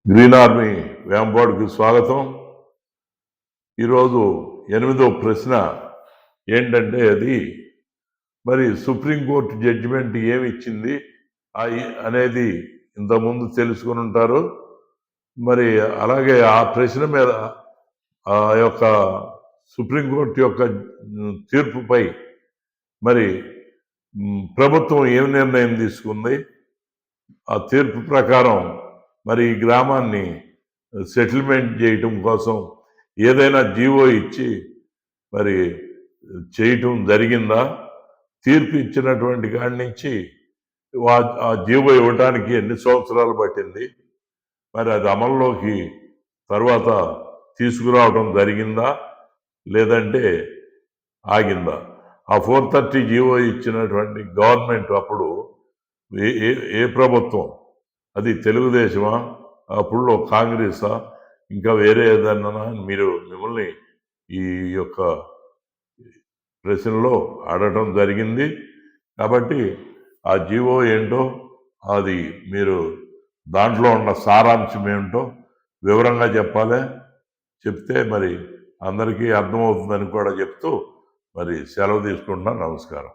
Green army వేంపాడుకి స్వాగతం. ఈరోజు 8వ ప్రశ్న ఏంటంటే, అది మరి సుప్రీంకోర్టు జడ్జిమెంట్ ఏమిచ్చింది అనేది ఇంతకుముందు తెలుసుకుని ఉంటారు. మరి అలాగే ఆ ప్రశ్న మీద ఆ యొక్క సుప్రీంకోర్టు యొక్క తీర్పుపై మరి ప్రభుత్వం ఏం నిర్ణయం తీసుకుంది, ఆ తీర్పు ప్రకారం మరి ఈ గ్రామాన్ని సెటిల్మెంట్ చేయటం కోసం ఏదైనా జీవో ఇచ్చి మరి చేయటం జరిగిందా, తీర్పు ఇచ్చినటువంటి కాడి నుంచి ఆ జీవో ఇవ్వటానికి ఎన్ని సంవత్సరాలు పట్టింది, మరి అది అమల్లోకి తర్వాత తీసుకురావడం జరిగిందా లేదంటే ఆగిందా? ఆ 430 జీవో ఇచ్చినటువంటి గవర్నమెంట్ అప్పుడు ఏ ప్రభుత్వం, అది తెలుగుదేశమా, అప్పుడు కాంగ్రెసా, ఇంకా వేరే ఏదన్నా మిమ్మల్ని ఈ యొక్క ప్రశ్నలో అడగటం జరిగింది. కాబట్టి ఆ జీవో ఏంటో, అది మీరు దాంట్లో ఉన్న సారాంశం ఏమిటో వివరంగా చెప్పాలి. చెప్తే మరి అందరికీ అర్థమవుతుందని కూడా చెప్తూ మరి సెలవు తీసుకుంటున్నాను. నమస్కారం.